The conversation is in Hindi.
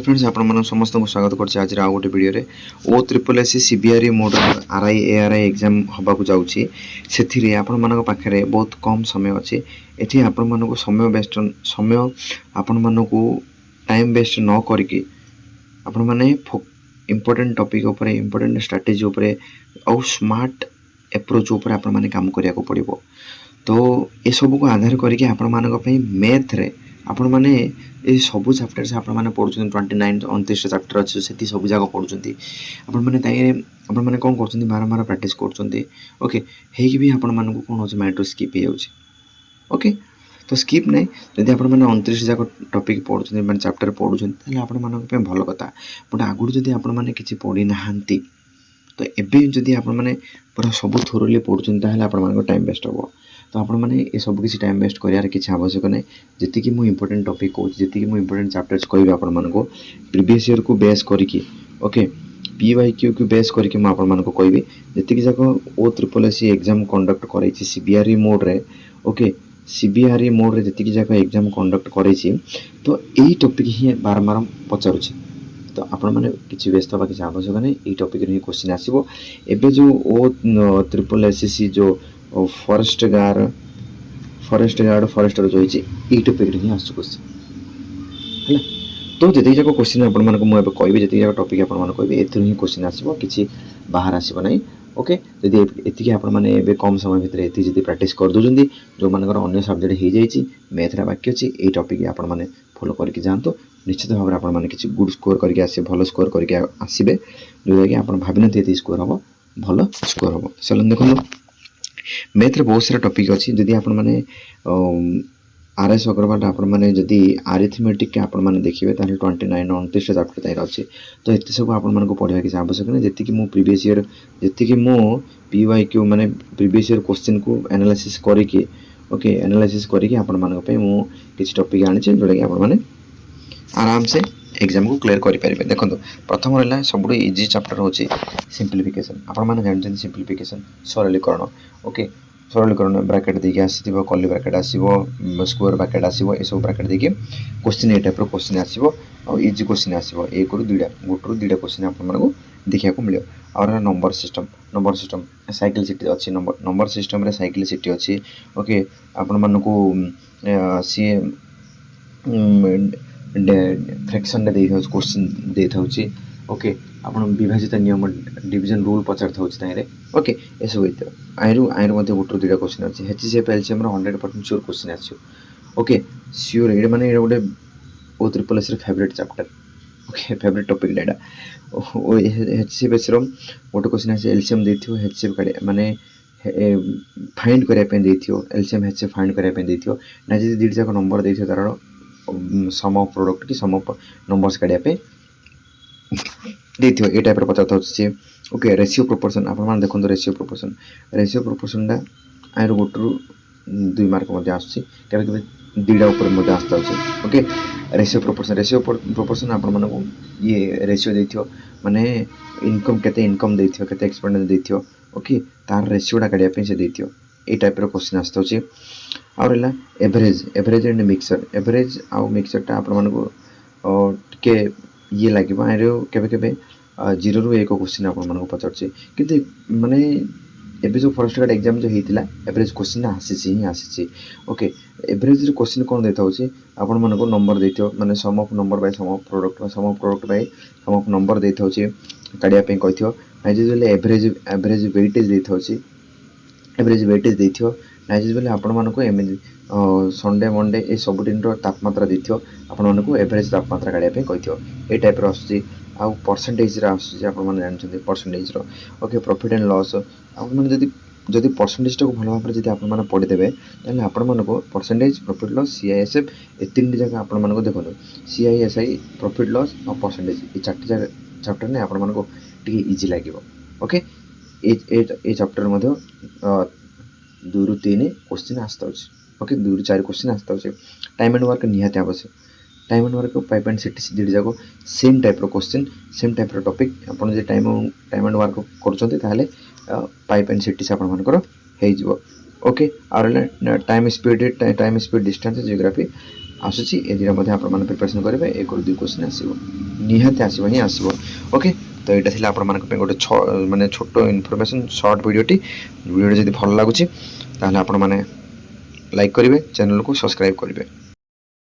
फ्रेंड्स आपण मन समस्त को स्वागत करछि आज आ गोटे वीडियो रे O triple S CBRE mode RI ARI exam हबा को जाउछि सेथिरे आपण मन पाखरे बहुत कम समय अछि एठी आपण मन को समय आपण मन को टाइम वेस्ट न करके आपण माने इंपोर्टेंट टॉपिक ऊपर इंपोर्टेंट स्ट्रेटजी ऊपर और स्मार्ट अप्रोच ऊपर आपण माने काम करिया को पड़िबो। तो ये सब को आधार करके आपण मानक पई मैथ रे आपण माने ए सब चैप्टर से आपण माने पढुछन 29 29 चैप्टर अछि सेति सब जाक पढुछंती आपण माने ताई आपण माने कोन करछंती बारंबार प्रैक्टिस करछंती। ओके हेकी भी आपण मानक कोन होछ मैटर स्किप हे जाउछ। ओके तो स्किप नै जदि आपण माने 29 जाक टॉपिक पढुछंती माने चैप्टर पढुछंती ताले आपण मानक पे भलो कथा बट आगुर जदि आपण माने किछि पढि नाहंती तो एबे जदि आपण माने पूरा सब थोरली पढुछंती ताले आपण मानक टाइम वेस्ट हो। तो आपण माने ए सब किसी टाइम वेस्ट करियार किछि आवश्यक नै जति कि मु इंपोर्टेंट टॉपिक कहूँ जति कि मु इंपोर्टेंट चैप्टर्स कहबे आपण मानको प्रीवियस ईयर को बेस करके ओके पीवाईक्यू को बेस करके मु आपण मानको कहबी जति कि जाको ओ ट्रिपल एस एग्जाम कंडक्ट करैछि सीबीआरई मोड रे। ओके सीबीआरई मोड रे जति कि जाको एग्जाम कंडक्ट करैछि तो एई टॉपिक ही बारंबार पचारुछि। तो आपण माने किछि व्यस्त बा किछि आवश्यक नै एई टॉपिक रे क्वेश्चन आसीबो। एबे जो ओ ट्रिपल एसएससी जो फॉरेस्ट गार्ड फॉरेस्टर जो होइछि एई टॉपिक रे ही आसु क्वेश्चन हैला। तो जति जाको क्वेश्चन आपण मानको मु एबे कहबी जति जाको टॉपिक आपण मानको कहबी एथि ही क्वेश्चन आसीबो किछि बाहर आसीबो नै। ओके जदि एति कि आपण माने एबे कम समय भितर एति जदि प्रैक्टिस कर दोजंदी जो मानकर अन्य सब्जेक्ट हे जाइछि मैथ रा बाकी अछि एई टॉपिक आपण माने फॉलो करके जानतो निश्चित भाव आपण माने किछि गुड स्कोर करके आसे भलो स्कोर करके आसीबे जो कि आपण भाबिनते एति स्कोर हबो भलो स्कोर हबो। चलन देखो मैथ रे बहुत सारा टॉपिक अछि जदि आपण माने आरएस अग्रवाल आपण माने जदि अरिथमेटिक के आपण माने देखिबे ताले 29 29 चैप्टर ताइर अछि। तो एते सब आपण माने को पढिबा के आवश्यक नै जति कि मु प्रीवियस ईयर जति कि मु पीवाईक्यू माने प्रीवियस ईयर क्वेश्चन को एनालिसिस करके ओके एनालिसिस करके आपण माने पे मु किछि टॉपिक आनि छै जोडा कि आपण माने आराम से एग्जाम को क्लियर करि परिबे। देखंतो प्रथम रहला सबुड इजी चैप्टर होछि सिंपलीफिकेशन आपण माने जानछन सिंपलीफिकेशन सरलीकरण। ओके सरलीकरण ब्रैकेट देके आसीथिबो कर्ली ब्रैकेट आसीबो स्क्वायर ब्रैकेट आसीबो ए सब ब्रैकेट देके क्वेश्चन ए टाइप रो क्वेश्चन आसीबो और इजी क्वेश्चन आसीबो एक रु दुइडा गोटरु दुइडा क्वेश्चन आपण मानको देखिया को मिलियो। और नंबर सिस्टम साइक्लिसिटी अछि नंबर सिस्टम रे साइक्लिसिटी अछि। ओके आपण मानको सी फ्रैक्शन दे थाउ क्वेश्चन दे थाउची। ओके आपण विभाजित नियम डिवीजन रूल पचार थाउची ताइरे। ओके ए सब इते आइरु मध्ये गोटरु दुइडा क्वेश्चन अछि एचसीएफ एलसीएम रो 100% श्योर क्वेश्चन आछियो। ओके श्योर ए माने गोटे ओ ट्रिपल एस रे favourite chapter. Okay favourite topic data ओ एचसीएफ रो गोटे क्वेश्चन अछि एलसीएम देथियो एचसीएफ काडे माने फाइंड करे पे देथियो एलसीएम एचसीएफ फाइंड करे पे देथियो ना जदि दुइटा जाक नंबर देथियो तारो सम ऑफ प्रोडक्ट की सम ऑफ नंबर्स काढिया पे देथियो ए टाइप रो पचार थाउची। ओके रेशियो प्रोपोर्शन आपण मान देखन रेशियो प्रोपोर्शन डा आइरो गोटरु 2 मार्क मध्ये आछी केबे केबे दुइडा ऊपर मध्ये आस्ता अछि। ओके रेशियो प्रोपोर्शन आपण मान को ये रेशियो देथियो माने इनकम केते एक्सपेंडिचर देथियो। ओके तार रेशियो डा काढिया पे से देथियो ए टाइप रो क्वेश्चन आस्ता अछि। और हला एवरेज एंड मिक्सर एवरेज आ मिक्सर टा आपण मान को के ये लागिबो आरो केबे केबे 0 रु 1 क्वेश्चन आपण मान को पचारछि किंतु माने एबे जो फर्स्ट गार्ड एग्जाम जो हेतिला एवरेज क्वेश्चन आसीछि। ओके एवरेज रो क्वेश्चन कोन देता होछि आपण मान को नंबर देथियो माने sum of number by sum of product by sum of number देता होछि काडिया पे कहिथियो नाइज बेले एवरेज वेटेज देता होछि एवरेज वेटेज देथियो नाइज बेले आपण मान को एम संडे मंडे ए सब दिन रो तापमात्रा देथियो आपण मान को एवरेज तापमात्रा काडिया पे कहिथियो ए टाइप रो आछि। आ परसेंटेज रा आछि आपण माने जानछन्ते परसेंटेज रो। ओके प्रॉफिट एंड लॉस आपण माने जदि परसेंटेज टा को भलो भाबरे जदि आपण माने पढि देबे ताले आपण मान को परसेंटेज प्रॉफिट लॉस सीआईएसएफ ए तीन जगह आपण मान को देखो सीआईएसआई प्रॉफिट लॉस और परसेंटेज ए चारटी चैप्टर ने आपण मान को टी इजी लागिवो। ओके ए चैप्टर मध्ये 2 रु 3 क्वेश्चन आस्ता अछि। ओके 2 रु 4 क्वेश्चन आस्ता अछि। टाइम एंड वर्क निहाते आवश्यक time and work pipe and city दिड जाको सेम टाइप रो क्वेश्चन सेम टाइप रो टॉपिक आपण जे टाइम एंड वर्क करछन्ते ताले पाइप एंड सिटी आपण मानकर हे जिवो। ओके और टाइम स्पीड डिस्टेंस ज्योग्राफी ଆସୁଛି ଏଥିରେ ମଧ୍ୟ ଆପଣମାନେ ପ୍ରିପାରେସନ୍ କରିବେ 1ରୁ 2 କ୍ୱେଶ୍ଚିନ୍ ଆସିବ ନିହାତି ଆସିବ ହିଁ ଆସିବ ଓକେ। ତ ଏଇଟା ଥିଲା ଆପଣମାନଙ୍କ ପାଇଁ ଗୋଟେ ମାନେ ଛୋଟ ଇନଫର୍ମେସନ୍ ସର୍ଟ ଭିଡ଼ିଓଟି ଯଦି ଭଲ ଲାଗୁଛି ତାହେଲେ ଆପଣମାନେ ଲାଇକ୍ କରିବେ ଚ୍ୟାନେଲକୁ ସବସ୍କ୍ରାଇବ୍ କରିବେ।